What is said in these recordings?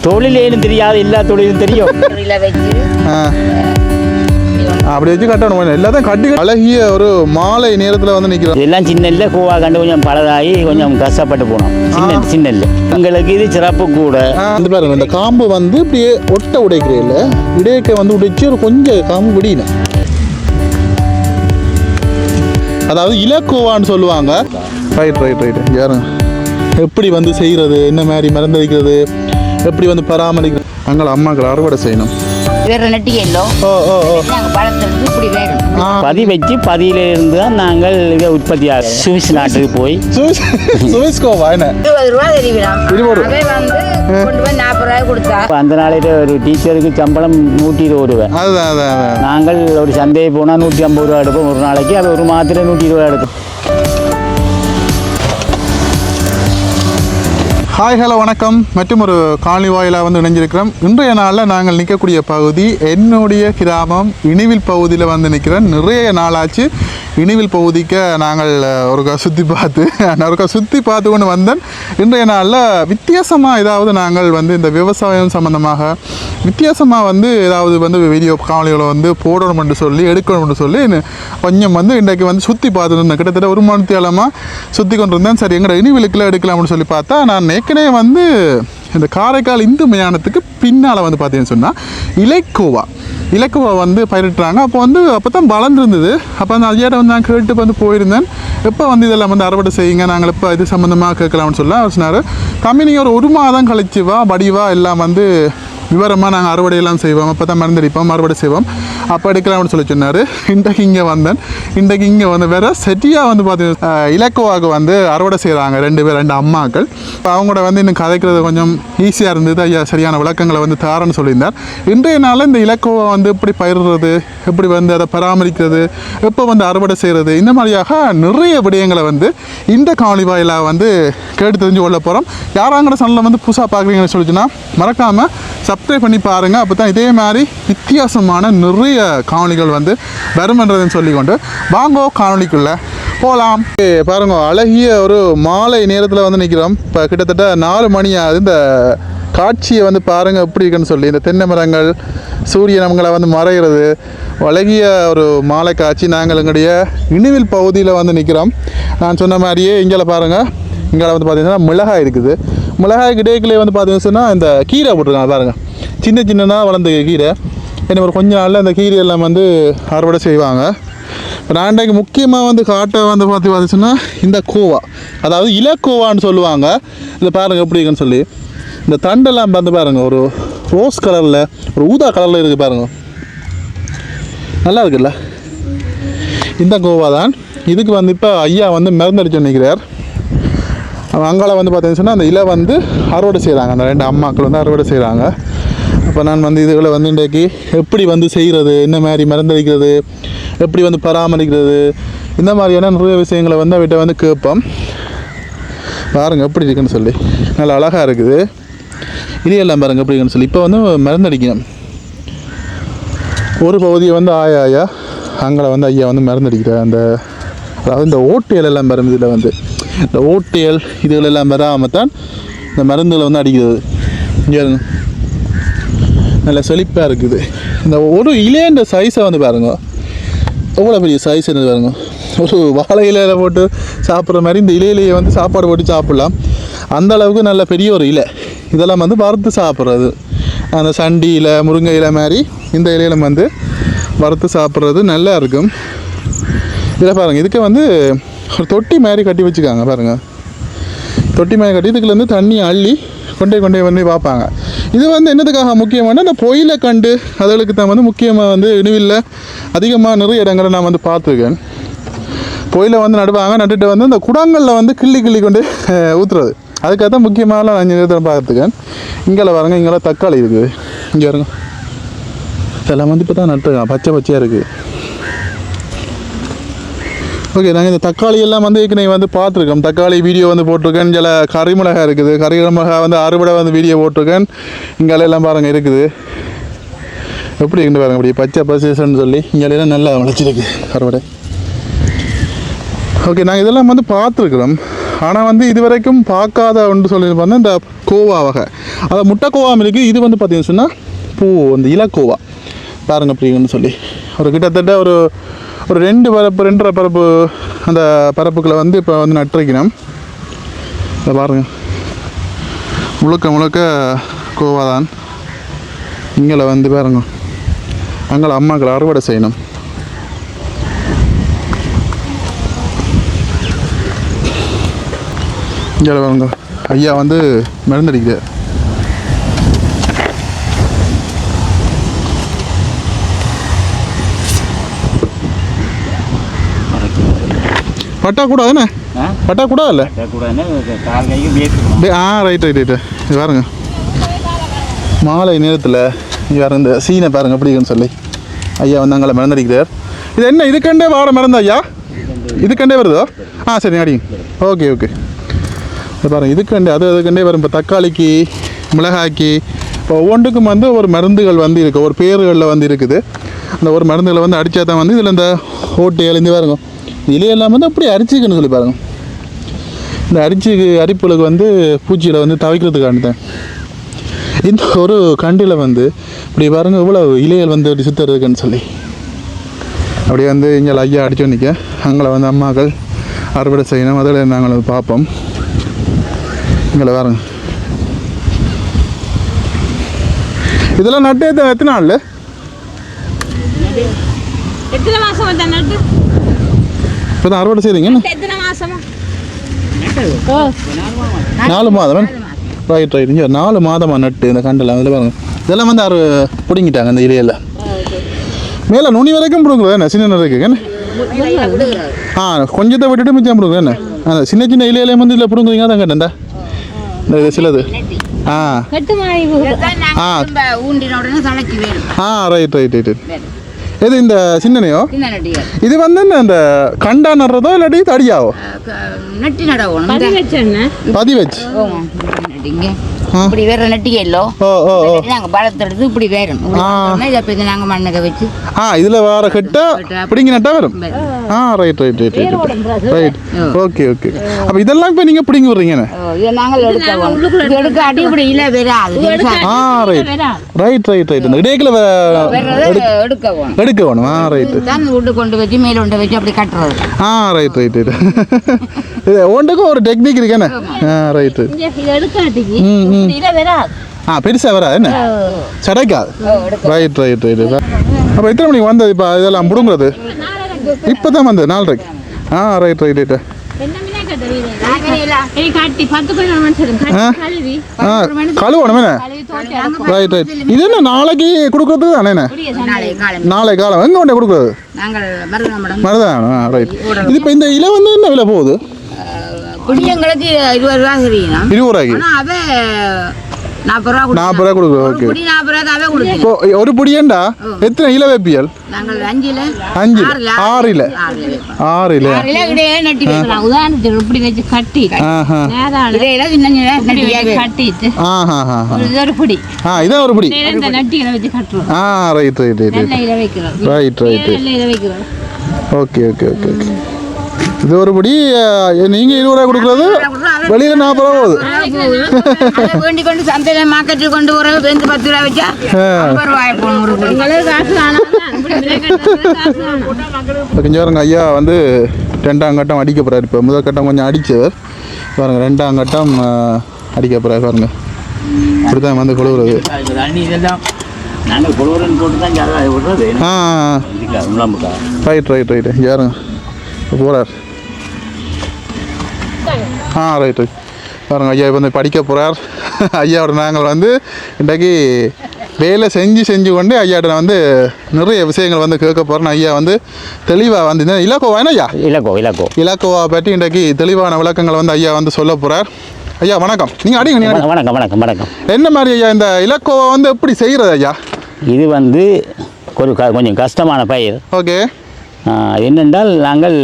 தொழிலேன்னு தெரியாது, எல்லா தொழிலும் தெரியும். அப்படி வச்சு கட்டணும். எல்லாத்தையும் கட்டி அழகிய ஒரு மாலை நேரத்தில் வந்து நிற்கிறோம். இதெல்லாம் சின்னல்ல கோவா கண்டு கொஞ்சம் பலதாகி கொஞ்சம் கஷ்டப்பட்டு போனோம். சின்னல்ல எங்களுக்கு இது சிறப்பு கூட. வந்து பாருங்க, இந்த காம்பு வந்து இப்படியே ஒட்ட உடைக்கிறேன், இடையக்க வந்து உடைச்சு ஒரு கொஞ்சம் காம்பு விடியணும். அதாவது இலக்கோவான்னு சொல்லுவாங்க. ரைட் ரைட் ரைட் யாரும் எப்படி வந்து செய்கிறது, என்ன மாதிரி மறந்தடிக்கிறது, எப்படி வந்து பராமரிக்கிறது. அங்கே அம்மாக்கள் அறுவடை செய்யணும். பதி வச்சு பதியிலிருந்து தான் நாங்கள் இதை உற்பத்தி ஆகிறோம். சுவிஸ் நாட்டுக்கு போய் அந்த நாளைக்கு ஒரு டீச்சருக்கு சம்பளம் 120 ரூபா. நாங்கள் ஒரு சந்தையை போனால் 150 ரூபா எடுப்போம் ஒரு நாளைக்கு. அது ஒரு மாத்திரை 120 ரூபா எடுப்போம். ஹாய் ஹலோ வணக்கம். மற்றும் ஒரு காணொளி வாயிலாக வந்து இணைஞ்சிருக்கிறோம். இன்றைய நாளில் நாங்கள் நிற்கக்கூடிய பகுதி என்னுடைய கிராமம் இனிவில் பகுதியில் வந்து நிற்கிறேன். நிறைய நாளாச்சு இனிவில் பகுதிக்கு நாங்கள் ஒருக்கா சுற்றி பார்த்து கொண்டு வந்தேன். இன்றைய நாளில் வித்தியாசமாக ஏதாவது நாங்கள் வந்து இந்த விவசாயம் சம்மந்தமாக வித்தியாசமாக வந்து ஏதாவது வந்து வீடியோ காணொலிகளை வந்து போடணும்னு சொல்லி எடுக்கணும்னு சொல்லி கொஞ்சம் வந்து இன்றைக்கு வந்து சுற்றி பார்த்துருந்தேன். கிட்டத்தட்ட ஒரு மணித்தியாலமாக சுற்றி கொண்டு இருந்தேன். சரி எங்களை இனிவிலுக்குள்ள எடுக்கலாம்னு சொல்லி பார்த்தா நான் ஏற்கனவே வந்து இந்த காரைக்கால் இந்து மயானத்துக்கு பின்னால் வந்து பார்த்தீங்கன்னு சொன்னால் இலக்குவா வந்து பயிரிட்டுறாங்க. அப்போ தான் வளர்ந்துருந்தது. அப்போ அந்த ஐயாட்ட வந்து நான் கேட்டு வந்து போயிருந்தேன். எப்போ வந்து இதெல்லாம் வந்து அறுவடை செய்யுங்க, நாங்கள் எப்போ இது சம்மந்தமாக கேட்கலாம்னு சொல்ல அவர் சொன்னார், தம்பி நீங்கள் ஒரு மாதம் கழிச்சு வடிவா எல்லாம் வந்து விவரமாக நாங்கள் அறுவடையெல்லாம் செய்வோம், அப்போ தான் மருந்தடிப்போம், அறுவடை செய்வோம், அப்போ எடுக்கலாம்னு சொல்லி சொன்னார். இன்றைக்கு இங்கே வந்து வேற செட்டியாக வந்து பார்த்தீங்கன்னா இலக்குவாவுக்கு வந்து அறுவடை செய்கிறாங்க ரெண்டு அம்மாக்கள். இப்போ அவங்களோட வந்து இன்னும் கதைக்கிறது கொஞ்சம் ஈஸியாக இருந்தது. ஐயா சரியான விளக்கங்களை வந்து தாரன்னு சொல்லியிருந்தார். இன்றைய நாளில் இந்த இலக்குவா வந்து எப்படி பயிரிடுறது, எப்படி வந்து அதை பராமரிக்கிறது, எப்போ வந்து அறுவடை செய்கிறது, இந்த மாதிரியாக நிறைய விடயங்களை வந்து இந்த காணொளி வாயிலாக வந்து கேட்டு தெரிஞ்சு கொள்ள போகிறோம். யாராங்கிற சேனலில் வந்து புதுசாக பார்க்குறீங்கன்னு சொல்லிச்சுன்னா மறக்காமல் சப்ஸ்கிரைப் பண்ணி பாருங்கள். அப்போ தான் இதே மாதிரி வித்தியாசமான நிறைய காணொளிகள் வந்து வருமன்றதுன்னு சொல்லிக்கொண்டு வாங்கோ காணொளிக்குள்ளே போகலாம். பாருங்க, அழகிய ஒரு மாலை நேரத்தில் வந்து நிற்கிறோம். இப்போ கிட்டத்தட்ட 4 மணி ஆகுது. இந்த காட்சியை வந்து பாருங்கள் எப்படி இருக்குன்னு சொல்லி. இந்த தென்னை மரங்கள் சூரிய நம்மங்களை வந்து மறைகிறது, அழகிய ஒரு மாலை காட்சி. நாங்கள் எங்களுடைய இனிவில் பகுதியில் வந்து நிற்கிறோம். நான் சொன்ன மாதிரியே இங்கே பாருங்கள், இங்கே வந்து பார்த்திங்கன்னா மிளகாய் இருக்குது. மிளகாய் கிடைக்கலே வந்து பார்த்தீங்கன்னா இந்த கீரை போட்டிருக்காங்க பாருங்கள், சின்னதாக வளர்ந்த கீரை. இன்னும் ஒரு கொஞ்ச நாளில் இந்த கீரையெல்லாம் வந்து அறுவடை செய்வாங்க. இப்போ நான் இன்றைக்கு முக்கியமாக வந்து காட்ட வந்து பார்த்துச்சுன்னா இந்த கோவா, அதாவது இலக்கோவான்னு சொல்லுவாங்க. இதில் பாருங்கள் எப்படி இருக்குன்னு சொல்லி. இந்த தண்டெல்லாம் வந்து பாருங்கள் ஒரு ரோஸ் கலரில் ஒரு ஊதா கலரில் இருக்குது பாருங்கள், நல்லா இருக்குல்ல. இந்த கோவா தான். இதுக்கு வந்து இப்போ ஐயா வந்து மருந்தடிச்சு நிற்கிறார். அங்கால வந்து பார்த்தீங்கன்னா அந்த இலை வந்து அறுவடை செய்கிறாங்க. அந்த 2 அம்மாக்கள் வந்து அறுவடை செய்கிறாங்க. அப்போ நான் வந்து இதுகளை வந்து இன்றைக்கு எப்படி வந்து செய்கிறது, என்ன மாதிரி மருந்தடிக்கிறது, எப்படி வந்து பராமரிக்கிறது, இந்த மாதிரியான நிறைய விஷயங்களை வந்து அவட்ட வந்து கேட்போம். பாருங்கள் எப்படி இருக்குன்னு சொல்லி, நல்லா அழகாக இருக்குது. இதையெல்லாம் பாருங்கள் எப்படி இருக்குன்னு சொல்லி. இப்போ வந்து மருந்தடிக்கணும். ஒரு பகுதியை வந்து ஆயா அங்கே வந்து ஐயா வந்து மருந்தடிக்கிறார். அதாவது இந்த ஓட்டியல் எல்லாம் பாருங்கள், இதில் வந்து இந்த ஓட்டியல் இதுகளெல்லாம் வராமல் தான் இந்த மருந்துகளை வந்து அடிக்கிறது. இங்கே நல்ல செழிப்பாக இருக்குது. இந்த ஒரு இலையன்ற சைஸை வந்து பாருங்க, எவ்வளோ பெரிய சைஸ் என்ன பாருங்க. ஒரு வாழை இலையில் போட்டு சாப்பிட்ற மாதிரி இந்த இலையிலேயே வந்து சாப்பாடு போட்டு சாப்பிட்லாம். அந்த அளவுக்கு நல்ல பெரிய ஒரு இலை. இதெல்லாம் வந்து வறுத்து சாப்பிட்றது, அந்த சண்டி இலை, முருங்கை இலை மாதிரி இந்த இலையில வந்து வறுத்து சாப்பிட்றது நல்லா இருக்கும். இதில் பாருங்கள், இதுக்கு வந்து ஒரு தொட்டி மாதிரி கட்டி வச்சுக்காங்க பாருங்கள். தொட்டி மாதிரி கட்டி இதுக்குலேருந்து தண்ணி அள்ளி கொண்டே வந்து பார்ப்பாங்க. இது வந்து என்னதுக்காக முக்கியமான இந்த பொயிலை கண்டு அதுகளுக்கு தான் வந்து முக்கியமாக வந்து இனிவில் அதிகமாக நிறைய இடங்களை நான் வந்து பார்த்துருக்கேன். பொயிலை வந்து நடுவாங்க, நட்டுட்டு வந்து இந்த குடங்களில் வந்து கிள்ளி கொண்டு ஊற்றுறது. அதுக்காக தான் முக்கியமாக நான் நிறுத்தம் பார்த்துருக்கேன். இங்கே பாருங்க, இங்கெல்லாம் தக்காளி இருக்குது. இங்கே பாருங்க, இதெல்லாம் வந்து இப்போ தான் நட்டுருக்கான், பச்சையாக இருக்குது. ஓகே, நாங்கள் இந்த தக்காளி எல்லாம் வந்து ஏற்கனவே வந்து பார்த்துருக்கோம். தக்காளி வீடியோ வந்து போட்டிருக்கேன். சில கறிமிளகா இருக்குது, கறிமிளகா வந்து அறுவடை வந்து வீடியோ போட்டிருக்கேன். இங்கெல்லாம் பாருங்கள் இருக்குது, எப்படி இருந்து பாருங்கள், அப்படி பச்சை பசேசன்னு சொல்லி இங்கெல்லாம் நல்லா வளர்ச்சிருக்கு அறுவடை. ஓகே, நாங்கள் இதெல்லாம் வந்து பார்த்துருக்குறோம். ஆனால் வந்து இது வரைக்கும் பார்க்காத ஒன்று சொல்லியிருப்பாங்க இந்த கோவா வகை. அதை முட்டைக்கோவாம் இருக்குது. இது வந்து பார்த்தீங்கன்னு சொன்னால் பூ அந்த இலக்கோவா பாருங்க அப்படிங்கன்னு சொல்லி ஒரு கிட்டத்தட்ட ஒரு 2 பரப்பு 2.5 பரப்பு அந்த பரப்புக்களை வந்து இப்போ வந்து நட்டுருக்கணும். இதை பாருங்க முழுக்க கோவா தான். இங்கே வந்து பாருங்க அங்கே அம்மாக்களை அறுவடை செய்யணும். இங்கே பாருங்க ஐயா வந்து மருந்தடிக்குது. பட்டா கூட தானே பட்டா கூட இல்லை ரைட் இது பாருங்க மாலை நேரத்தில் வேறு இந்த சீனை பாருங்க அப்படின்னு சொல்லி ஐயா வந்து அங்கே மருந்தடிக்கிறார். இது என்ன இதுக்கண்டே வார மருந்து ஐயா? இதுக்கண்டே வருதோ? சரி அடிங்க. ஓகே இது பாருங்க இதுக்கண்டே அதுக்கண்டே வரும். இப்போ தக்காளிக்கு மிளகாய்க்கு இப்போ ஒவ்வொன்றுக்கும் வந்து ஒரு மருந்துகள் வந்து இருக்குது, ஒரு பேர்களில் வந்து இருக்குது. அந்த ஒரு மருந்துகளை வந்து அடித்தா தான் வந்து இதில் இந்த ஓட்டையிலேருந்து பாருங்க இலையெல்லாம் வந்து அப்படியே அரிச்சிக்கன்னு சொல்லி பாருங்க. இந்த அரிப்புகளுக்கு வந்து பூச்சியில் வந்து தவிக்கிறதுக்காண்டி தான் இந்த ஒரு கண்டில் வந்து இப்படி பாருங்கள் இவ்வளோ இலைகள் வந்து அப்படி சுற்றுறதுக்குன்னு சொல்லி அப்படியே வந்து இங்கே ஐயா அடித்து நிற்க அங்கே வந்து அம்மாக்கள் அறுவடை செய்யணும். அதில் நாங்கள் வந்து பார்ப்போம். இங்கே பாருங்க இதெல்லாம் நட்டு எத்தனை நாள்? இப்போ தான் அறுவடை செய்கிறீங்க? 4 மாதம். ரைட் இங்கே 4 மாதமாக நட்டு இந்த கண்டில் அதில் பாருங்க இதெல்லாம் வந்து பிடுங்கிட்டாங்க இந்த இலையில் மேலே நுனி வரைக்கும் பிடுங்குறது என்ன சின்ன இருக்குங்க. கொஞ்சத்தை விட்டுட்டு மிச்சம் பிடுங்க என்ன அந்த சின்ன இலையிலையும் வந்து இதில் பிடுங்குறீங்க தான் கேட்டேன்டா இந்த சிலது. ரைட் எது இந்த சின்னனையோ? இது வந்து இந்த கண்டா நடுறதோ இல்லாட்டி தடியாவோ? பதி வச்சு இப்படி வேற நட்டியல்லோ நாங்க பழத்தெடுத்து இப்படி வேறும் நாங்க மண்ணுக வச்சு இதுல வேற கட்ட பிடிங்கி நட்டா வரும். ரைட் ஓகே அப்ப இதெல்லாம் இப்ப நீங்க பிடிங்கி விடுறீங்க? நாங்கள் எடுக்க அடி இப்படி இல்ல வராது. ரைட் இந்த இடையில எடுக்க வேணும். ரைட் தான் உள்ள கொண்டு வச்சு மேல கொண்டு வச்சு அப்படி கட்டுறது. ரைட் இது ஒன்றுக்கும் ஒரு டெக்னிக் இருக்கேன்னு. ரைட் பெருசா வராது என்ன சடைக்காது. ரைட் அப்போ எத்தனை மணிக்கு வந்தது இப்போ இதெல்லாம் பிடுங்குறது? இப்போ தான் வந்தது 4:30. ரைட் கழுவணும் என்ன? ரைட் இது என்ன நாளைக்கு கொடுக்குறது தானே? நாளை காலம் எங்கே கொண்டே கொடுக்குறது? மருதானம். ரைட் இது இப்போ இந்த இலை வந்து என்ன விலை போகுது? புளியங்களுக்கு 20 ரூபா தெரியும். 20 ரூபாய்க்கு 40 ரூபா கொடுக்குறோம். ஓகே இப்போ ஒரு புடியண்டா எத்தனை இலை வைப்பியல்? 5 6 இலை உதாரணத்துக்கு இப்படி வச்சு கட்டி இதான் ஒரு புடி. ஓகே இது ஒரு படி நீங்க 20 ரூபா கொடுக்குறது வெளியில 40 ரூபா போகுது. வேண்டி கொண்டு சந்தையில மார்க்கெட்டுக்கு கொண்டு போறது 10 ரூபா வச்சா கொஞ்சம் ஐயா வந்து 2ஆம் கட்டம் அடிக்க போறாரு. இப்போ முதல் கட்டம் கொஞ்சம் அடிச்சவர் பாருங்க, 2ஆம் கட்டம் அடிக்க போறாரு பாருங்க. இப்படிதான் வந்து கொழுவுறது. ரைட் யாருங்க போறார்? ரைட் பாருங்க ஐயா வந்து படிக்க போகிறார். ஐயாவோட நாங்கள் வந்து இன்றைக்கு வேலை செஞ்சு கொண்டு ஐயாட்ட வந்து நிறைய விஷயங்கள் வந்து கேட்க போகிறோம். ஐயா வந்து தெளிவாக வந்து இந்த இலக்கோவா என்ன ஐயா? இலக்கோவா பற்றி இன்றைக்கு தெளிவான விளக்கங்களை வந்து ஐயா வந்து சொல்ல போகிறார். ஐயா வணக்கம். நீங்கள் அடிங்க. வணக்கம். என்ன மாதிரி ஐயா இந்த இலக்கோவா வந்து எப்படி செய்கிறது ஐயா? இது வந்து கொஞ்சம் கஷ்டமான பயிர். ஓகே. என்னென்றால் நாங்கள்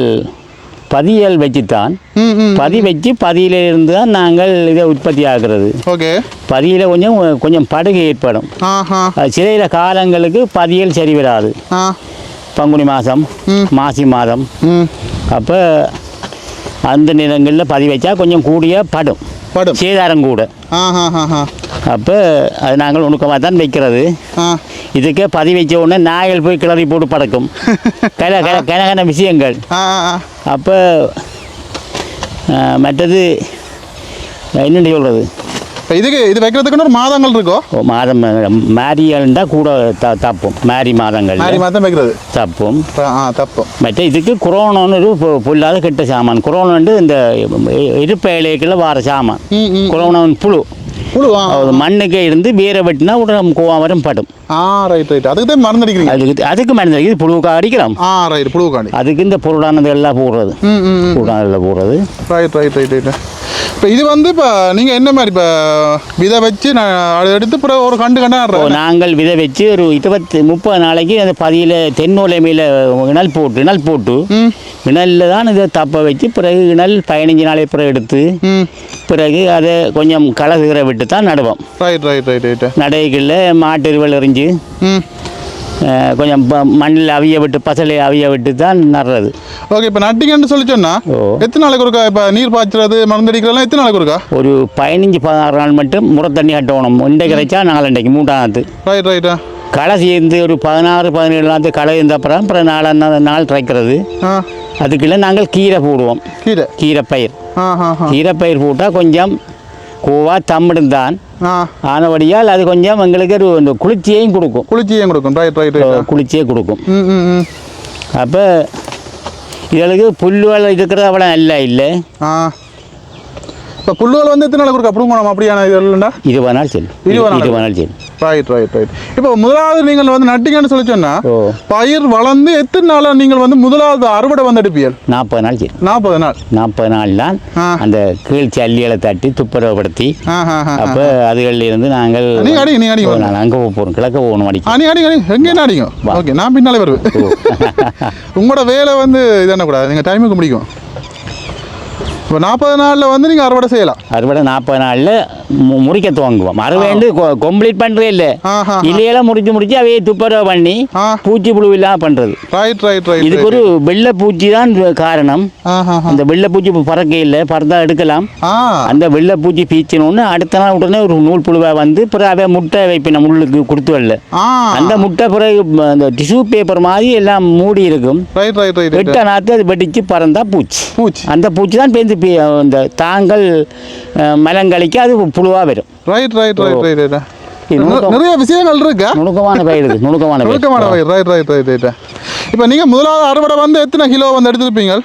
பதியல் வச்சுத்தான் பதி வச்சு பதியிலிருந்து தான் நாங்கள் இதை உற்பத்தி ஆகிறது. ஓகே. பதியில் கொஞ்சம் படுகை ஏற்படும். சில காலங்களுக்கு பதியல் சரி வராது. பங்குனி மாதம் மாசி மாதம் அப்போ அந்த நிலங்களில் பதிவு வச்சா கொஞ்சம் கூடிய படும் சேதாரம் கூட. அப்போ அது நாங்கள் நுணுக்கமாக தான் வைக்கிறது. இதுக்கே பதிவு வச்ச உடனே நாய்கள் போய் கிளறி போட்டு பறக்கும் கனகன விஷயங்கள். அப்போ மற்றது என்னென்னு சொல்கிறது, இதுக்கு இது வைக்கிறதுக்குன்னு ஒரு மாதங்கள் இருக்கோ? மாதம் மேரியால்ண்டா கூட தப்பும். மேரி மாதங்கள் வைக்கிறது தப்பும் தப்பும். மற்ற இதுக்கு குரோனோன்னு ஒரு பொல்லாத கெட்ட சாமான். குரோனோண்டு இந்த இருப்ப இலைக்குள்ள வார சாமான். குரோனோன் புழு மண்ணுக்கே இருந்து வேற வெட்டினா உடனே கோவாமரம் படும். அதுக்கு தான் மருந்து அடிக்கிறீங்க? அதுக்கு மருந்து அடிக்கிறது, புழுவுக்கா அடிக்கிறோம். புழுவுக்காண்டி அதுக்கு இந்த பொருளானது எல்லாம் போடுறது. போடுறது. இப்போ இது வந்து இப்போ நீங்கள் என்ன மாதிரி இப்போ விதை வச்சு அதை எடுத்து அப்புறம் ஒரு கண்டு கண்டாடுறோம். நாங்கள் விதை வச்சு ஒரு 20-30 நாளைக்கு அந்த பதியில் தென்னோலைமையில் இணல் போட்டு இணலில் தான் இதை தப்ப வச்சு பிறகு இணல் 15 நாளைக்கு பிறகு எடுத்து பிறகு அதை கொஞ்சம் கலசுகிற விட்டு தான் நடுவோம். நடைகளில் மாட்டு எருவல் எறிஞ்சு கொஞ்சம் மண்ணில் அவிய விட்டு பசலை அவிய விட்டு தான் நடுறது. ஓகே, இப்போ நட்டிங்கன்னு சொல்லி சொன்னால் எத்தனை நாளைக்கு ஒருக்கா இப்போ நீர் பாய்ச்சறது மருந்தடிக்கிறதுலாம் எத்தனை நாளைக்கு ஒருக்கா? ஒரு 15-16 நாள் மட்டும் முறை தண்ணி கட்டணும். இன்றைக்கு கிடைச்சா நாளண்டைக்கு 3ஆம் களை சேர்ந்து ஒரு 16-17 நாள் களை இருந்த அப்புறம் 4 நாள் தைக்கிறது. அதுக்குள்ள நாங்கள் கீரை போடுவோம். கீரை பயிர் போட்டால் கொஞ்சம் கோவா தமிழும் தான் ஆனபடியால் அது கொஞ்சம் எங்களுக்கு ஒரு குளிர்ச்சியையும் கொடுக்கும். குளிர்ச்சியே கொடுக்கும். அப்போ இதுகளுக்கு புல்லுவல் இருக்கிறது அவ்வளோ நல்லா இல்லை. இப்போ புல்லுவல் வந்து எத்தனை நாளைக்கு அப்புறம் அப்படியான இது இல்லைண்டா 20 நாள் செல்லும். 20 நாள் செல்லும். இப்போ முதலாவது நீங்கள் வந்து நட்டிங்கன்னு சொல்லி சொன்னா பயிர் வளர்ந்து எத்தனை நாளா நீங்கள் வந்து முதலாவது அறுவடை வந்து எடுப்பீர்கள்? 40 நாள் செல்லும். 40 நாள் தான் அந்த கீழ் சல்லிகளை தட்டி துப்புரவுப்படுத்தி அப்போ அதுகளில் இருந்து நாங்கள் அங்கே போகிறோம். கிழக்க போகணும். எங்கே அடிக்கும்? ஓகே, நான் பின்னாலே வருவேன். உங்களோட வேலை வந்து இதான கூடாது, நீங்கள் டைமுக்கு முடிக்கும். இப்போ 40 நாளில் வந்து நீங்கள் அறுவடை செய்யலாம். அறுவடை 40 நாளில் முடிக்க துவங்குவோம். அறுவடை கம்ப்ளீட் பண்ணுறே இல்லை, இலையெல்லாம் முடிச்சு அவையே துப்புரவு பண்ணி பூச்சி புழு இல்லாமல் பண்ணுறது. இதுக்கு ஒரு வெள்ளை பூச்சி தான் காரணம். அந்த வெள்ளை பூச்சி பறக்க இல்லை, பறந்தா எடுக்கலாம். அந்த வெள்ளை பூச்சி பீச்சினோன்னு அடுத்த நாள் உடனே ஒரு நூல் புழுவை வந்து பிறகு அவைய முட்டை வைப்பின முள்ளுக்கு கொடுத்து வரல. அந்த முட்டை பிறகு அந்த டிஷ்யூ பேப்பர் மாதிரி எல்லாம் மூடி இருக்கும். வெட்ட நாற்று அது வெடிச்சு பறந்தா பூச்சி. அந்த பூச்சி தான் பேருந்து இந்த தாங்கள் மலங்கழிக்க அது புழுவா வரும். நிறைய விஷயங்கள் இருக்கு. நுணுக்கமான பயிர். இப்போ நீங்கள் முதலாவது அறுவடை வந்து எத்தனை கிலோ வந்து எடுத்துருப்பீங்க?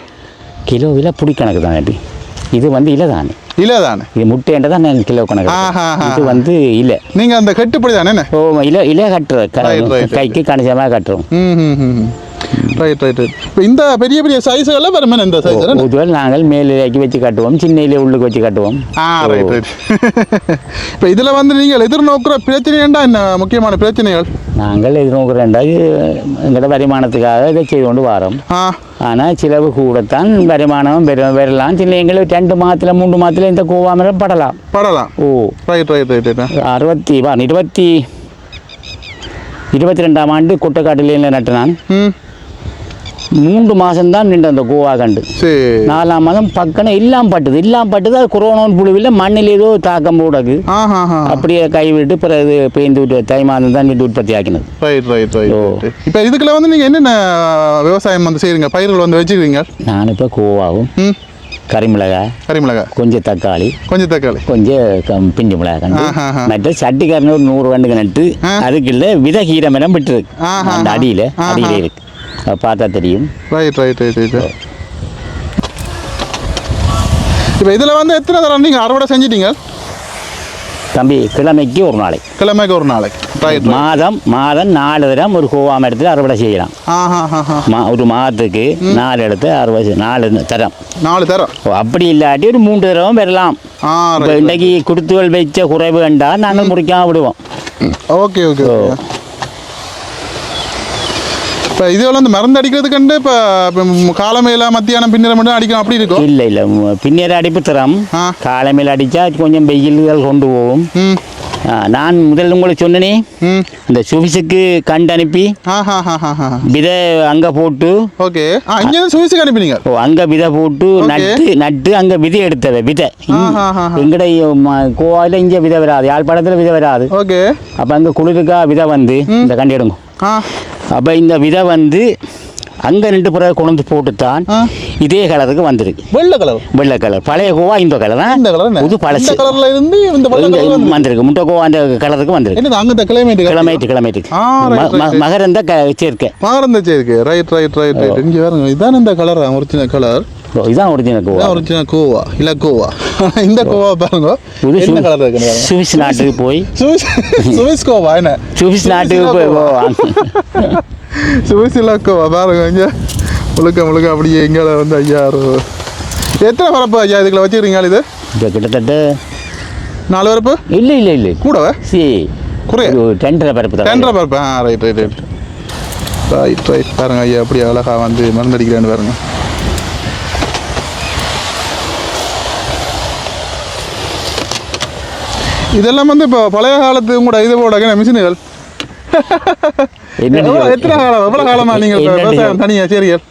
கிலோவில் புடி கணக்கு தானே. இது வந்து இலை தானே. இது முட்டைன்ற தான் கிலோ கணக்கு. இது வந்து இல்லை. நீங்கள் அந்த கட்டுப்படி தானே? இலை கட்டுறது கைக்கு கணிசமாக கட்டுறோம். இப்போ இந்த பெரிய பெரிய சைஸ்களில் வருமே இந்த சைஸ் பொதுவாக நாங்கள் மேலேக்கு வச்சு கட்டுவோம், சின்ன இலையை உள்ளுக்கு வச்சு கட்டுவோம். இப்போ இதில் வந்து நீங்கள் எதிர்நோக்குற பிரச்சனைண்டா என்ன முக்கியமான பிரச்சனைகள்? நாங்கள் எதிர்நோக்குறேன்டா எங்களோட வருமானத்துக்காக இதை செய்து கொண்டு வரோம். ஆனால் சிலவு கூடத்தான் வருமானம் வரலாம். சில எங்களுக்கு 2 மாதத்தில் 3 மாதத்தில் இந்த கோவாமரம் படலாம். ஓ 22ஆம் ஆண்டு கொட்டைக்காட்டில் நட்டினான். 3 மாதம்தான் நின்று அந்த கோவா கண்டு. 4ஆம் மாதம் பக்கம் இல்லாமல் பட்டுது. அது கொரோனா புழுவில் மண்ணில் ஏதோ தாக்கம் போடாது. அப்படியே கைவிட்டு பிறகு பெய்ந்து விட்டு தை மாதம் தான் வீட்டு உற்பத்தி ஆக்கினது. இப்போ இதுக்குள்ள வந்து நீங்கள் என்னென்ன விவசாயம் வந்து செய்கிறீங்க, பயிர்கள் வந்து வச்சுக்கிறீங்க? நான் இப்போ கோவாவும் கரிமிளகாய் கொஞ்சம் தக்காளி கொஞ்சம் பிஞ்சு மிளகாய் கண்டு மற்ற சட்டிக்காரன் ஒரு 100 கண்டுக்கு நட்டு அதுக்குள்ள வித கீரமெல்லாம் விட்டுருக்கு. அந்த அடியில் இருக்கு, பார்த்தா தெரியும். இப்போ இதில் வந்து எத்தனை தடவை நீங்கள் அறுவடை செஞ்சிட்டீங்க தம்பி? கிழமைக்கு ஒரு நாளைக்கு மாதம் 4 தரம் ஒரு கோவாம இடத்துல அறுவடை செய்யலாம். ஒரு மாதத்துக்கு 4 இடத்து அறுவடை 4 தரம். அப்படி இல்லாட்டி ஒரு 3 தரம் வரலாம். இப்போ இன்றைக்கு குடுத்துகள் வச்ச குறைவு கண்டா நாங்கள் முடிக்காம விடுவோம். ஓகே. இப்போ இதுவெல்லாம் வந்து மருந்து அடிக்கிறதுக்கு இப்போ காலமையில மத்தியானம் பின்னரை மட்டும் அடிக்கணும் அப்படி இருக்கும்? இல்லை பின்னேற அடிப்பு தரம். காலமையில் அடித்தா கொஞ்சம் வெயில்கள் கொண்டு போகும். நான் முதல்ல உங்களுக்கு சொன்னனே இந்த சுவிஸுக்கு கண்டு அனுப்பி விதை அங்கே போட்டு ஓகே இங்கே சுவிஸுக்கு அனுப்பினீங்க ஓ அங்கே விதை போட்டு நட்டு அங்கே விதை எடுத்தவை விதை எங்கட கோவாயில் இங்கே விதை வராது யாழ்ப்பாணத்தில் விதை வராது ஓகே அப்போ அங்கே குளிருக்கா விதை வந்து இந்த கண்டு எடுங்க அப்போ இந்த விதை வந்து அங்கே நின்று பிறகு கொண்டு போட்டுத்தான் இதே கலருக்கு வந்திருக்கு வெள்ளை கலர் பழைய கோவா இந்த கலர் புது பழசு வந்திருக்கு முட்டை கோவா அந்த கலருக்கு வந்திருக்கு கிளமைட்டு மகரந்த சேர்க்கை ரைட் இங்கே பாருங்க இதான் இந்த கலர் ஒரிஜினல் கலர் இதுதான் ஒரிஜினல் கோவா இல்ல கோவா இந்த கோவா பாருங்க என்ன கலர் இருக்கு சுவிஸ் நாட்டுக்கு போய் சுவிஸ் கோவா என்ன சுவிஸ் நாட்டுக்கு போய் சுவிஸ்ல கோவா பாருங்க இங்க முழுக்க அப்படியே இங்கே வந்து ஐயா எத்தனை பரப்பு ஐயா இதுக்குள்ள வச்சுக்கிறீங்க இது கிட்டத்தட்ட 4 பரப்பு இல்லை கூடவா குறைய 10 பரப்பு ரைட் பாருங்க ஐயா அப்படியே அழகா வந்து மருந்தடிக்கிறேன்னு பாருங்க இதெல்லாம் வந்து இப்போ பழைய காலத்து கூட இது போட மிஷின்கள் எத்தனை காலம் எவ்வளோ காலமா நீங்கள் விவசாயம் தனியா சரிகள்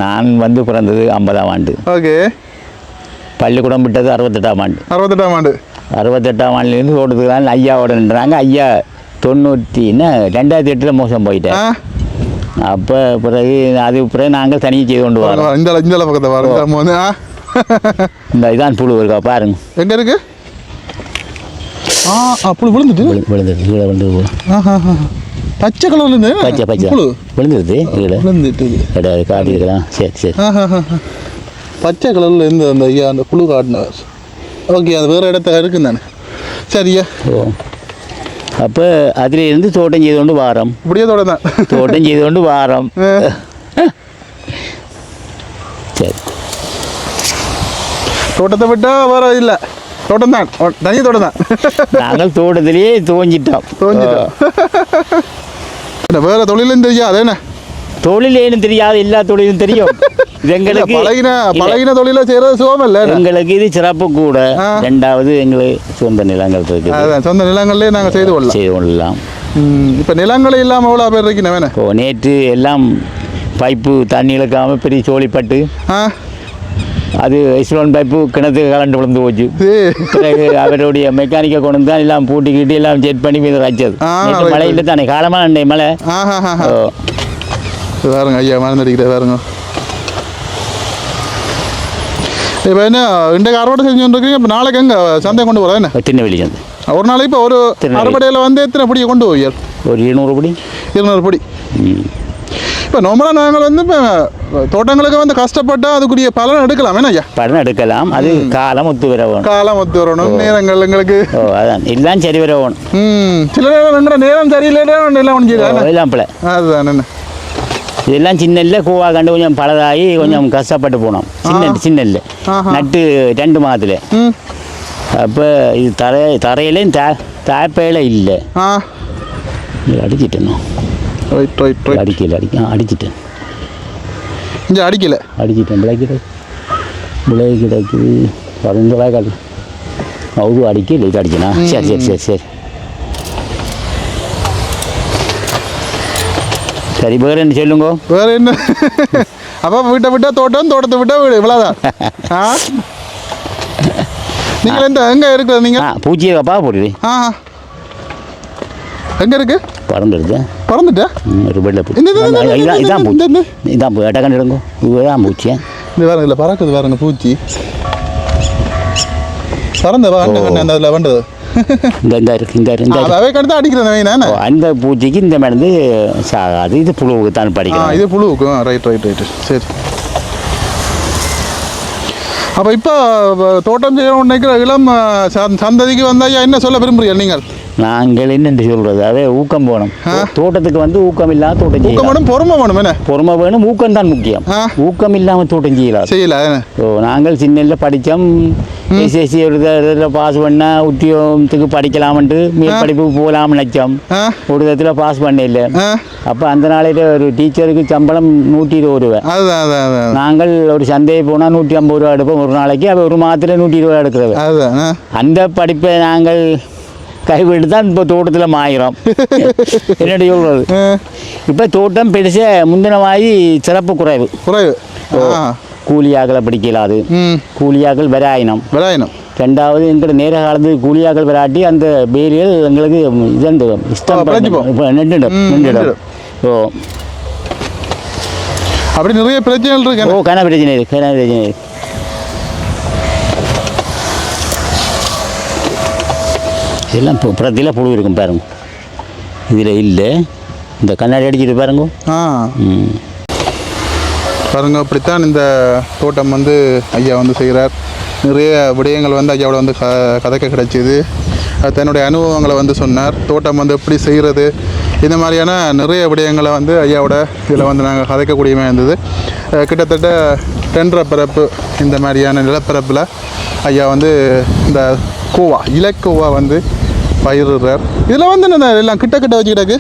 நான் வந்து பிறந்தது 50ஆம் ஆண்டு ஓகே பள்ளிக்கூடம் விட்டது 68ஆம் ஆண்டு 68ஆம் ஆண்டுலேருந்து ஓடுறதுக்கு ஐயாவோட நின்றாங்க ஐயா 2008 மோசம் போயிட்டேன் அப்போ பிறகு நாங்கள் தனியாக செய்து கொண்டு வரோம் இந்த பக்கத்தை பாருங்க இந்த இதான் புழு இருக்கா பாருங்க எங்கே இருக்கு புழு விழுந்துட்டு பச்சை கலர்ல பச்சை விழுந்துருது காட்டிருக்கலாம் சரி பச்சை கலர்ல இருந்து அந்த ஐயா அந்த புழு காட்டினார் ஓகே அது வேறு இடத்த இருக்குன்னு தானே சரியா அப்போ அதில் இருந்து தோட்டம் செய்து கொண்டு வாரம் இப்படியே தோட்டம் செய்து கொண்டு வாரம் சரி தோட்டத்தை விட்டா வேற இல்லை தோட்டம் தான் தனி தோட்டம் தான் நாங்கள் தோட்டத்திலேயே தோஞ்சிட்டோம் வேற தொழிலும் தெரியாது என்ன தொழிலேன்னு தெரியாது எல்லா தொழிலும் தெரியும் எங்களுக்கு பழகின தொழில செய்யறது சுகம் இல்லை எங்களுக்கு இது சிறப்பு கூட ரெண்டாவது எங்களுக்கு சொந்த நிலங்கள் இருக்கு சொந்த நிலங்கள்லேயே நாங்கள் செய்து கொள்ளலாம் இப்போ நிலங்களே இல்லாமல் எவ்வளோ பேர் இருக்கீங்க இப்போ நேற்று எல்லாம் பைப்பு தண்ணி இழுக்காமல் பெரிய சோழிப்பட்டு அது ஐஸ்லோன் பைப்பு கிணத்துக்கு கலண்டு விழுந்து போச்சு பிறகு அவருடைய மெக்கானிக்கை கொண்டு தான் எல்லாம் பூட்டிக்கிட்டு எல்லாம் செட் பண்ணி மீது வச்சது மழை இல்லை தானே காலமாக மழை பாருங்க ஐயா மறந்துடிக்கிட்டே பாருங்க இப்போ என்ன இன்றைக்கு அறுவடை செஞ்சுருக்கீங்க இப்போ நாளைக்கு எங்கே சந்தை கொண்டு போகிறேன் என்ன திருநெல்வேலி சந்தை ஒரு நாளைக்கு இப்போ ஒரு அறுவடையில் வந்து எத்தனை படியை கொண்டு போய் ஒரு 200 படி இப்போ நார்மலாக நாங்கள் வந்து இப்போ தோட்டங்களுக்கு வந்து கஷ்டப்பட்டு அதுக்குரிய பலன் எடுக்கலாம் என்ன ஐயா பலன் எடுக்கலாம் அது காலம் ஒத்து வரணும் நேரங்கள் எங்களுக்கு அதான் எல்லாம் சரி வர வேணும் சில நேரம் சரியில்லைன்னா எல்லாம் ஒன்று எல்லாம் பிள்ளை அதுதான் என்ன இதெல்லாம் சின்னல்ல கூவா கண்டு கொஞ்சம் பழதாகி கொஞ்சம் கஷ்டப்பட்டு போனோம் சின்னல்ல நட்டு 2 மாதத்துல அப்போ இது தரையிலையும் தாப்பையில இல்லை அடிச்சிட்டேன் அடிச்சிட்டேன் விளை கிடக்குது 15 கால் அவ்வளோ அடிக்க லைட் அடிச்சேனா சரி சரி வேறு என்ன சொல்லுங்க வேறு என்ன அப்போ வீட்டை விட்டா தோட்டம் தோட்டத்தை விட்டா வீடு இவ்வளோதான் நீங்கள் எங்கே இருக்கிறது நீங்கள் பூச்சியப்பா போடுது எங்கே இருக்கு பறந்துட்டா ஒரு வெள்ளை பூச்சி இதான் பூச்சி இதான் எட்டக்கண்டு எடுங்க இதுதான் பூச்சி இது பாருங்க இல்லை பறக்குது பாருங்க பூச்சி பறந்த அந்த அதில் வந்தது அந்த பூச்சிக்கு இந்த மருந்து சாகாது இது புழுவுக்கு தான் படிக்கணும் இது புழுவுக்கு ரைட் சரி அப்போ இப்போ தோட்டம் செய்யணும் நினைக்கிற இளம் சந்ததிக்கு வந்தால் என்ன சொல்ல விரும்புறீங்க நீங்கள் நாங்கள் என்னென்று சொல்கிறது அதே ஊக்கம் வேணும் தோட்டத்துக்கு வந்து ஊக்கம் இல்லாமல் தோட்டம் செய்யணும் பொறுமை வேணும் என்ன பொறுமை வேணும் ஊக்கம் தான் முக்கியம் ஊக்கம் இல்லாமல் தோட்டம் செய்யல நாங்கள் சின்னல படித்தோம் எஸ்எஸ்சி இதில் பாஸ் பண்ணால் உத்தியோகத்துக்கு படிக்கலாம்ட்டு மேல் படிப்புக்கு போகலாம்னு நினச்சோம் ஒரு விதத்தில் பாஸ் பண்ண இல்லை அப்போ அந்த நாளையில் ஒரு டீச்சருக்கு சம்பளம் 120 ரூபா நாங்கள் ஒரு சந்தையை போனால் 150 ரூபா எடுப்போம் ஒரு நாளைக்கு அப்போ ஒரு மாதத்தில் 120 ரூபா எடுக்கிறது அந்த படிப்பை நாங்கள் கைவிட்டு தான் இப்போ தோட்டத்தில் மாயிரும். என்னடி சொல்கிறது, இப்போ தோட்டம் பெருச முந்தின மாதிரி சிறப்பு குறைவு. கூலியாக்களை பிடிக்கலாது, கூலியாக்கள் வராயினம். ரெண்டாவது எங்கிட்ட நேர காலத்துக்கு கூலியாக்கள் வராட்டி அந்த வேலைகள் எங்களுக்கு இதண்டு இஷ்டம் நின்றுடும். ஓ அப்படி நிறைய பிரச்சனைகள் இருக்கு. ஓ கன பிரச்சனை இருக்கு, கன பிரச்சனை இருக்கு. இதெல்லாம் புறத்தில் புழு இருக்கும் பாருங்க, இதில் இல்லை. இந்த கண்ணாடி அடிச்சுட்டு பாருங்க. பாருங்க, அப்படித்தான் இந்த தோட்டம் வந்து ஐயா வந்து செய்கிறார். நிறைய விடயங்கள் வந்து ஐயாவோட வந்து கதைக்க கிடைச்சிது. தன்னுடைய அனுபவங்களை வந்து சொன்னார். தோட்டம் வந்து எப்படி செய்கிறது, இந்த மாதிரியான நிறைய விடயங்களை வந்து ஐயாவோட இதில் வந்து நாங்கள் கதைக்கக்கூடியமாக இருந்தது. கிட்டத்தட்ட 2.5 பரப்பு இந்த மாதிரியான நிலப்பரப்பில் ஐயா வந்து இந்த கோவா இலக்கோவா வந்து பயிரிடுறார். இதில் வந்து இந்த எல்லாம் கிட்ட கிட்ட வச்சுக்கிட்டாக்கு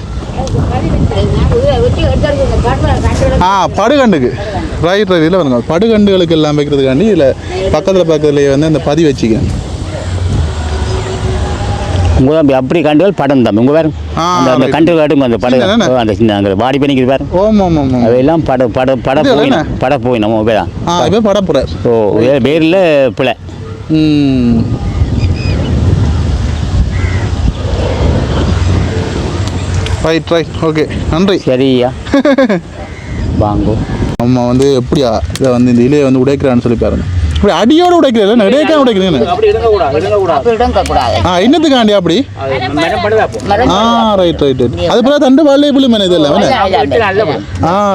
படுகண்டுக்கு ரைட் இதில் வருங்க. படுகண்டுகளுக்கு எல்லாம் வைக்கிறதுக்காண்டி இதில் பக்கத்துலேயே வந்து அந்த பதி வச்சுக்கேன். உங்கள் அப்படி கண்டுகள் படம் தான் உங்கள் வேறு அந்த கண்டு காட்டுங்க. அந்த படம் அந்த சின்ன அங்கே வாடி பண்ணிக்கிது வேறு. அவையெல்லாம் பட போய் நம்ம பேரா இப்போ படம் போகிறார். ஓ பேரில் பிள்ளை. ரைட் ஓகே, நன்றி. சரியா வாங்கோ. நம்ம வந்து எப்படியா இதை வந்து இந்த இலையை வந்து உடைக்கிறான்னு சொல்லி பாருங்க. இப்படி அடியோட உடைக்கிறேன், இடையக்கா உடைக்கிறேன். இன்னத்துக்காண்டி அப்படி ரைட் அது பிறகு தண்டு வாழை புளிமனை இதெல்லாம்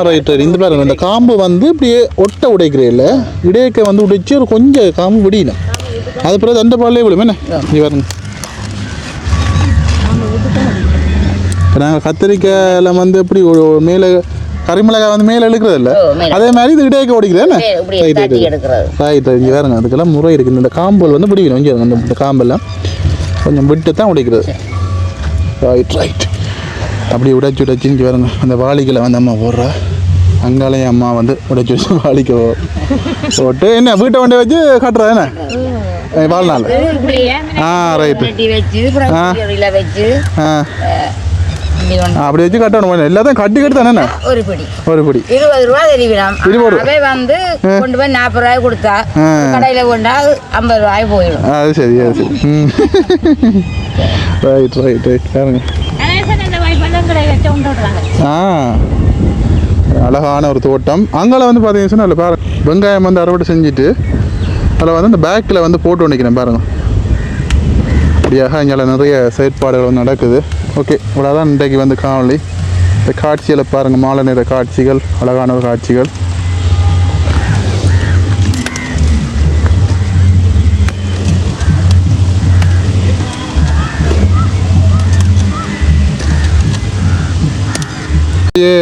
ரைட். இந்த பாருங்க, இந்த காம்பு வந்து இப்படியே ஒட்ட உடைக்கிறேன் இல்லை, இடையக்க வந்து உடைச்சி ஒரு கொஞ்சம் காம்பு விடியணும். அது பிறகு தண்டு வாழை புளிமனை இது பாருங்க. நாங்கள் கத்திரிக்காயில் வந்து எப்படி மேலே கரிமிளகாய் வந்து மேலே இழுக்கிறது இல்லை, அதே மாதிரி இது இடையக்க ஓடிக்கிறேன். ரைட் இங்கே வேறுங்க, அதுக்கெல்லாம் முறை இருக்குது. இந்த காம்பல் வந்து பிடிக்கணும் இங்கே இந்த காம்பெல்லாம் கொஞ்சம் விட்டு தான் உடைக்கிறது. ரைட் அப்படி உடைச்சி இங்கே வேறுங்க. அந்த வாளிகளை வந்து அம்மா போடுறா, அங்காலையும் அம்மா வந்து உடைச்சி வச்சு வாளிக்க போட்டு என்ன வீட்டை வண்டி வச்சு கட்டுறா என்ன வாழ்நாள். ரைட்டு அப்படி வச்சு கட்டணும். எல்லாத்தையும் கட்டி தானே ஒரு பிடி 20 ரூபா தெரிவிடும். வந்து கொண்டு போய் 40 ரூபாய் கொடுத்தா கடையில் கொண்டா 50 ரூபாய் போயிடும். அது சரி ரைட் பாருங்க. அழகான ஒரு தோட்டம். அங்கே வந்து பார்த்தீங்கன்னு சொன்னால் அதில் பாருங்க, வெங்காயம் வந்து அறுவடை செஞ்சுட்டு அதில் வந்து அந்த பேக்கில் வந்து போட்டு நிற்கிறேன் பாருங்க. அப்படியாக இங்கே நிறைய செயற்பாடுகள் வந்து நடக்குது. ஓகே, இவ்வளோதான் இன்றைக்கு வந்து காணொளி. இந்த காட்சிகளை பாருங்கள், மாலை நேர காட்சிகள், அழகான ஒரு காட்சிகள்.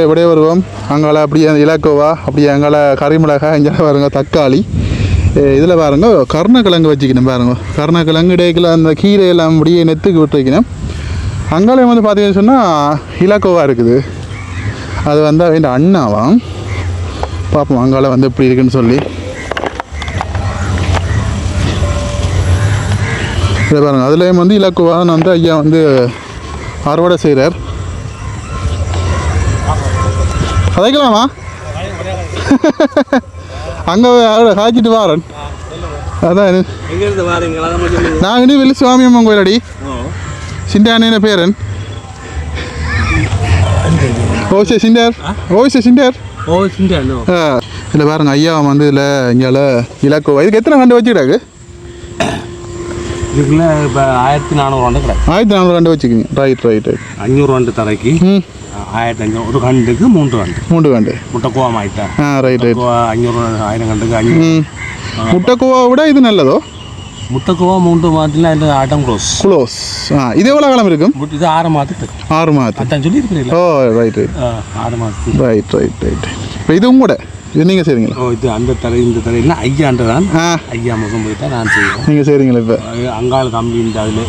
விடைய வருவோம். அங்கால அப்படியே அந்த இலக்கோவா, அப்படியே அங்கால கரிமிளகாய், இங்கே பாருங்க தக்காளி, இதில் பாருங்க கருணக்கிழங்கு வச்சுக்கணும். பாருங்க கருணக்கிழங்கு இடையில அந்த கீரையெல்லாம் அப்படியே நெத்துக்கு விட்டு வைக்கணும். அங்காலையும் வந்து பார்த்தீங்கன்னு சொன்னால் இலக்கோவா இருக்குது. அது வந்து அவன் அண்ணாவாம். பார்ப்போம் அங்கால வந்து எப்படி இருக்குன்னு சொல்லி. இதை பாருங்க, அதுலேயும் வந்து இலக்கோவான்னு வந்து ஐயா வந்து அறுவடை செய்கிறார். கதைக்கலாமா? அங்கே காய்ச்சிட்டு வாரன். அதான் நான் இனி வெளி சுவாமி அம்மன் கோயிலடி சிண்டான பேரன். ஓசே சிண்டார் இல்லை பாருங்க, ஐயா வந்து இதில் இங்கே இலக்கோவா. இதுக்கு எத்தனை கண்டு வச்சுக்கிட்டாக்கு? இதுக்குள்ள இப்போ 1400 கண்டு கிடையாது. 1400 கண்டு வச்சுக்கிங்க. ரைட் 500 கண்டு தரைக்கு 1500 ஒரு கண்டுக்கு 3 கண்டு முட்டைக்கோவா ஆயிட்டா. ரைட் 500 1000 கண்டுக்கு 500. முட்டைக்கோவா விட இது நல்லதோ? முட்டைக்கோவா 3 மாதத்துல இந்த ஆட்டம் க்ளோஸ். இது எவ்வளோ காலம் இருக்கும்? இது 6 மாதத்துக்கு. 6 மாதம் அதான் சொல்லி இருக்கிறீங்களா? ஓ ரைட் 6 மாதத்துக்கு. ரைட் இப்போ இதுவும் கூட இது நீங்கள் செய்கிறீங்களா? ஓ இது அந்த தரை இந்த தரைன்னா ஐயாண்டு தான். ஐயா முகம் போயிட்டா நான் செய்வேன். நீங்கள் செய்கிறீங்களா? இப்போ அங்காள் தம்பின்ட்டு அதில்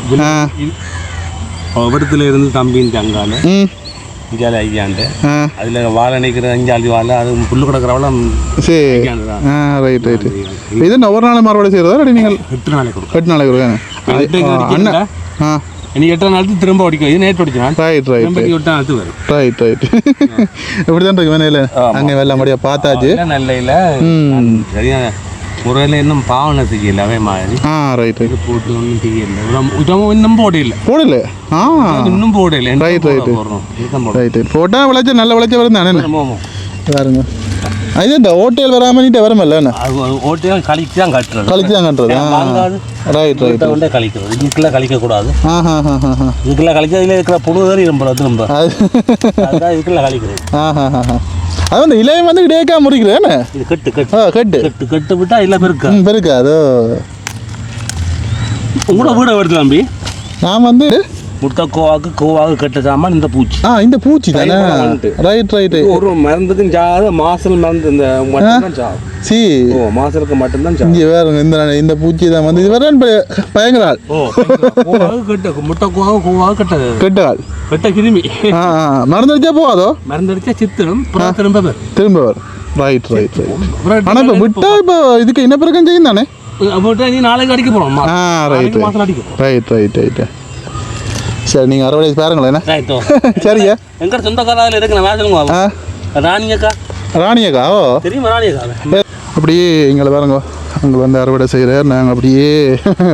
இடத்துல இருந்து தம்பின்ட்டு அங்காள் இஞ்சாலி ஐயாண்டு அதில் வாழை நிற்கிற இஞ்சாலி வாழை அது புல்லு கிடக்கிறவள சரி. ரைட் இது ஒவ்வொரு நாள் மறுபடியும் செய்கிறதா? நீங்கள் 8 நாளைக்கு 8 நாளைக்கு அண்ணா இனி 8 நாளுக்கு திரும்ப அடிக்கும். இது நேற்று அடிச்சேன். ரைட் ரைட் திரும்ப 8 நாளுக்கு வரும். ரைட் ரைட் இப்படி தான் இருக்கு வேணையில் அங்கே வெள்ளம் முடியா பார்த்தாச்சு. நல்ல இல்லை சரியான முறையில் இன்னும் பாவனை செய்யல அதே மாதிரி. ரைட் ரைட் போட்டு ஒன்றும் செய்யல. இன்னும் போடல இன்னும் போடல. ரைட் ரைட் ரைட் ரைட் போட்டால் விளைச்ச நல்ல விளைச்ச வரும் தானே பாருங்க. அது இந்த ஓட்டையில் வராமன்ட்டு வரமில்ல ஓட்டையில் கழிச்சு தான் கட்டுறது ரைட் ரைட் கழிக்கிறது. இதுக்கெல்லாம் கழிக்கக்கூடாது. இதுக்கெல்லாம் கழிச்சு அதில் இருக்கிற புழுதறி திரும்ப இதுக்கெல்லாம் கழிக்கிறது. அது வந்து இலையம் வந்து இடையக்கா முறிக்கிறேன். இது கட்டு கட்டு விட்டா இல்லை பெருக்கா அதோ உங்களோட வீட வருது தம்பி. நான் வந்து முட்டை கோவாக்கு கட்ட சாமான் இந்த பூச்சி. இந்த பூச்சி தானே. ரைட் ரைட் ஒரு மருந்துக்கும் சாது மாசல் மருந்து இந்த மட்டும்தான் சாகும். மாசலுக்கு மட்டும்தான் சாகும். இங்கே வேற இந்த பூச்சி தான் வந்து இது வேற பயங்கரால். முட்டை கோவாக கெட்டால் கெட்ட கிருமி. மருந்து அடிச்சா போகாதோ. மருந்து அடிச்சா சித்திரம் திரும்ப வரும். Right right right. ஆனால் இப்போ விட்டா இப்போ இதுக்கு என்ன பிறகு செய்யும் தானே. நீ நாளைக்கு அடிக்க போகிறோம். ரைட் மாசம் அடிக்கும். Right right right. சரி நீங்கள் அறுவடை பாருங்களேன். சரியா எங்க சொந்தக்காரில் இருக்கிற ராணியக்கா தெரியுமா? ராணியக்கா அப்படியே எங்களை பாருங்க அங்கே வந்து அறுவடை செய்கிறார். நாங்கள் அப்படியே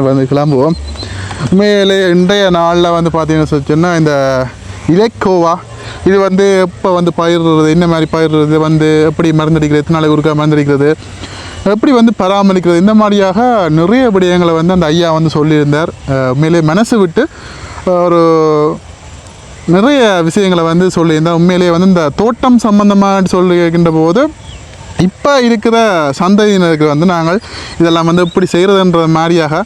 வந்து கிளம்புவோம். உண்மையிலே இன்றைய நாளில் வந்து பார்த்தீங்கன்னு சொன்னால் இந்த இலைக்கோவா இது வந்து எப்போ வந்து பயிரிடுறது, என்ன மாதிரி பயிரிடுறது, வந்து எப்படி மருந்தடிக்கிறது, எத்தனை நாளைக்கு ஒருக்கா மருந்தடிக்கிறது, எப்படி வந்து பராமரிக்கிறது, இந்த மாதிரியாக நிறைய விடயங்களை வந்து அந்த ஐயா வந்து சொல்லியிருந்தார். உண்மையிலே மனசு விட்டு ஒரு நிறைய விஷயங்களை வந்து சொல்லியிருந்தால். உண்மையிலேயே வந்து இந்த தோட்டம் சம்பந்தமாக சொல்லியிருக்கின்ற போது இப்போ இருக்கிற சந்ததியினருக்கு வந்து நாங்கள் இதெல்லாம் வந்து இப்படி செய்கிறதுன்ற மாதிரியாக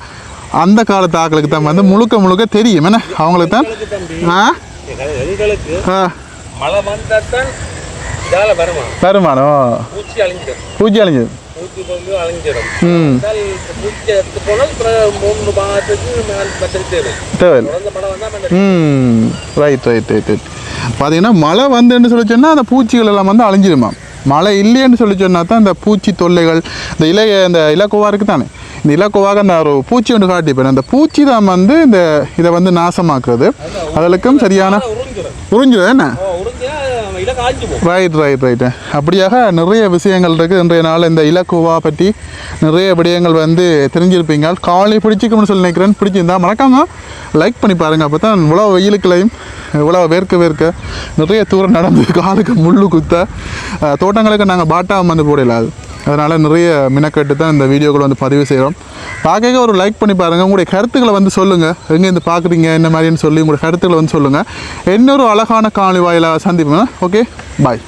அந்த காலத்து ஆக்களுக்கு தான் வந்து முழுக்க தெரியும். என்ன அவங்களுக்கு தான் வருமானம் பூச்சி அழிஞ்சது. Right right right right. பார்த்தீங்கன்னா மழை வந்துன்னு சொல்லி சொன்னால் அந்த பூச்சிகள் எல்லாம் வந்து அழிஞ்சிடுமா. மழை இல்லைன்னு சொல்லி சொன்னா தான் இந்த பூச்சி தொல்லைகள் இந்த இலக்கோவா இருக்குது தானே. இந்த இலக்கோவாக அந்த ஒரு பூச்சி ஒன்று காட்டிப்பேன். அந்த பூச்சி தான் வந்து இதை வந்து நாசமாக்குறது. அதற்கும் சரியான உறிஞ்சிடும் என்ன. Right right right. அப்படியாக நிறைய விஷயங்கள் இருக்குது. இன்றைய நாள் இந்த இலக்கோவா பற்றி நிறைய விடயங்கள் வந்து தெரிஞ்சிருப்பீங்க. காலை பிடிச்சிக்கணும்னு சொல்லி நினைக்கிறேன். பிடிச்சிருந்தா மறக்காம லைக் பண்ணி பாருங்கள். அப்போ தான் இவ்வளோ வெயிலுக்குலையும் இவ்வளோ வேர்க்க நிறைய தூரம் நடந்து காலுக்கு முள்ளு குத்த தோட்டங்களுக்கு நாங்கள் பாட்டா வந்து போடலாது. அதனால் நிறைய மினக்கட்டு தான் இந்த வீடியோக்களை வந்து பதிவு செய்கிறோம். பார்க்க ஒரு லைக் பண்ணி பாருங்கள். உங்களுடைய கருத்துக்களை வந்து சொல்லுங்கள். எங்கேருந்து பார்க்குறீங்க என்ன மாதிரின்னு சொல்லி உங்களுடைய கருத்துக்களை வந்து சொல்லுங்கள். இன்னொரு அழகான காணொளி வாயிலாக சந்திப்போம். Okay bye.